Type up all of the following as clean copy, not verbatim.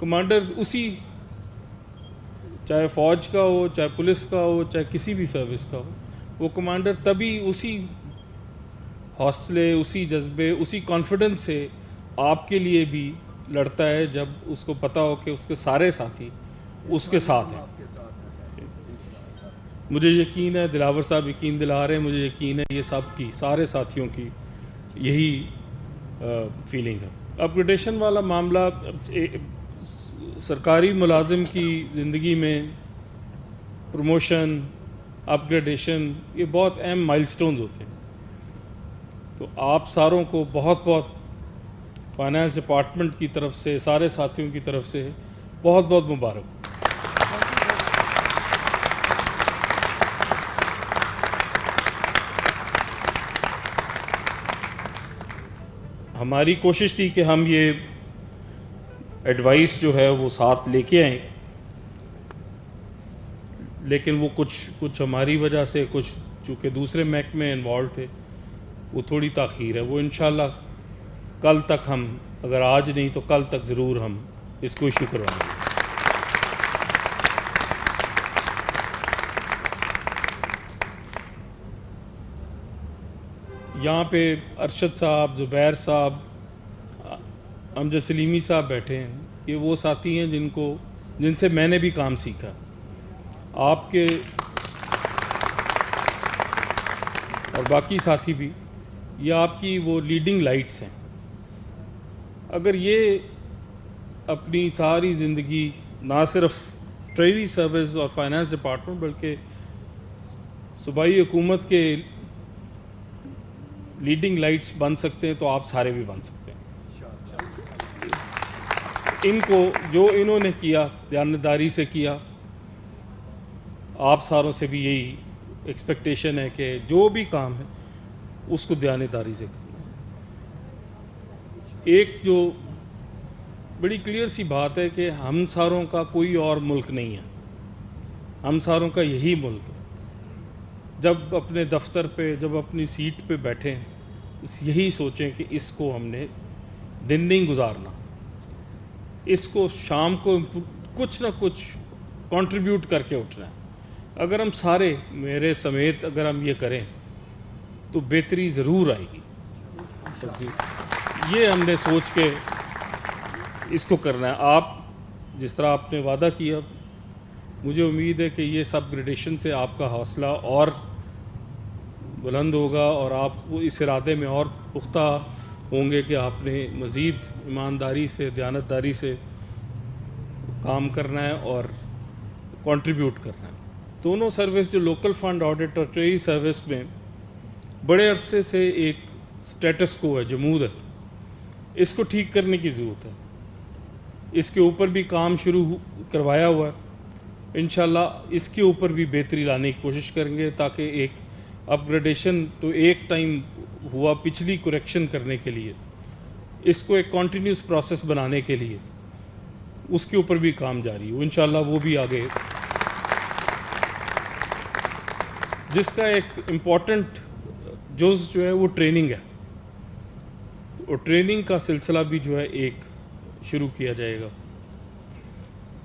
Commander اسی، چاہے فوج کا ہو، چاہے پولیس کا ہو، چاہے کسی بھی سروس کا ہو، وہ کمانڈر تبھی اسی حوصلے، اسی جذبے، اسی کانفیڈنس سے آپ کے لیے بھی لڑتا ہے جب اس کو پتہ ہو کہ اس کے سارے ساتھی اس کے ساتھ ہیں۔ مجھے یقین ہے، دلاور صاحب یقین دلا رہے ہیں، مجھے یقین ہے یہ سب کی، سارے ساتھیوں کی یہی فیلنگ ہے۔ اپگریڈیشن والا معاملہ سرکاری ملازم کی زندگی میں پروموشن، اپگریڈیشن، یہ بہت اہم مائل سٹونز ہوتے ہیں۔ تو آپ ساروں کو بہت بہت فائنانس ڈپارٹمنٹ کی طرف سے، سارے ساتھیوں کی طرف سے بہت بہت مبارک۔ ہماری کوشش تھی کہ ہم یہ ایڈوائس جو ہے وہ ساتھ لے کے آئیں، لیکن وہ کچھ ہماری وجہ سے، کچھ چونکہ دوسرے محکمے انوالو تھے، وہ تھوڑی تاخیر ہے۔ وہ انشاءاللہ کل تک ہم، اگر آج نہیں تو کل تک ضرور ہم اس کو ایشو کروائیں گے۔ یہاں پہ ارشد صاحب، زبیر صاحب، امجد سلیمی صاحب بیٹھے ہیں، یہ وہ ساتھی ہیں جن سے میں نے بھی کام سیکھا۔ آپ کے اور باقی ساتھی بھی، یہ آپ کی وہ لیڈنگ لائٹس ہیں۔ اگر یہ اپنی ساری زندگی نہ صرف ٹریجری سروس اور فائنانس ڈپارٹمنٹ بلکہ صوبائی حکومت کے لیڈنگ لائٹس بن سکتے ہیں تو آپ سارے بھی بن سکتے ہیں۔ ان کو جو انہوں نے کیا، دیانتداری سے کیا، آپ ساروں سے بھی یہی ایکسپیکٹیشن ہے کہ جو بھی کام ہے اس کو دیانتداری سے کرنا ہے۔ ایک جو بڑی کلیئر سی بات ہے کہ ہم ساروں کا کوئی اور ملک نہیں ہے، ہم ساروں کا یہی ملک ہے۔ جب اپنے دفتر پہ، جب اپنی سیٹ پہ بیٹھیں، یہی سوچیں کہ اس کو ہم نے دن نہیں گزارنا، اس کو شام کو کچھ نہ کچھ کنٹریبیوٹ کر کے اٹھنا ہے۔ اگر ہم سارے، میرے سمیت، اگر ہم یہ کریں تو بہتری ضرور آئے گی۔ یہ ہم نے سوچ کے اس کو کرنا ہے۔ آپ جس طرح آپ نے وعدہ کیا، مجھے امید ہے کہ یہ سب گریڈیشن سے آپ کا حوصلہ اور بلند ہوگا اور آپ اس ارادے میں اور پختہ ہوں گے کہ آپ نے مزید ایمانداری سے، دیانتداری سے کام کرنا ہے اور کنٹریبیوٹ کرنا ہے۔ دونوں سروس، جو لوکل فنڈ آڈٹ اور ٹریجری سروس میں بڑے عرصے سے ایک سٹیٹس کو ہے، جمود ہے، اس کو ٹھیک کرنے کی ضرورت ہے۔ اس کے اوپر بھی کام شروع کروایا ہوا ہے، انشاءاللہ اس کے اوپر بھی بہتری لانے کی کوشش کریں گے تاکہ ایک اپگریڈیشن تو ایک ٹائم ہوا پچھلی کریکشن کرنے کے لیے، اس کو ایک کنٹینیوس پروسیس بنانے کے لیے اس کے اوپر بھی کام جاری ہو، انشاءاللہ وہ بھی آگے، جس کا ایک امپورٹنٹ جز جو ہے وہ ٹریننگ ہے، اور ٹریننگ کا سلسلہ بھی جو ہے ایک شروع کیا جائے گا،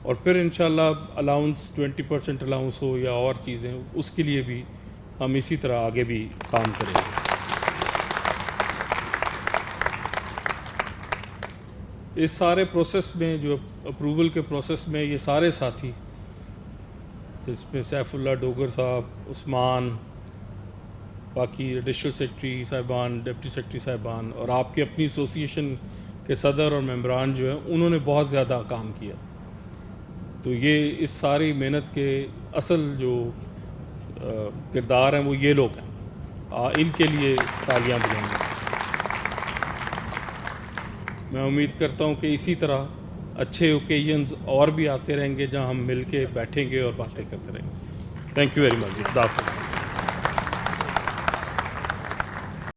اور پھر انشاءاللہ الاؤنس 20% الاؤنس ہو یا اور چیزیں، اس کے لیے بھی ہم اسی طرح آگے بھی کام کریں گے۔ اس سارے پروسیس میں، جو اپروول کے پروسیس میں، یہ سارے ساتھی، جس میں سیف اللہ ڈوگر صاحب، عثمان، باقی ایڈیشنل سیکرٹری صاحبان، ڈپٹی سیکرٹری صاحبان، اور آپ کے اپنی ایسوسیشن کے صدر اور ممبران جو ہیں، انہوں نے بہت زیادہ کام کیا۔ تو یہ اس ساری محنت کے اصل جو کردار ہیں وہ یہ لوگ ہیں، ان کے لیے تالیاں بجائیں گے۔ میں امید کرتا ہوں کہ اسی طرح اچھے اوکیزنز اور بھی آتے رہیں گے جہاں ہم مل کے بیٹھیں گے اور باتیں کرتے رہیں گے۔ Thank you very much.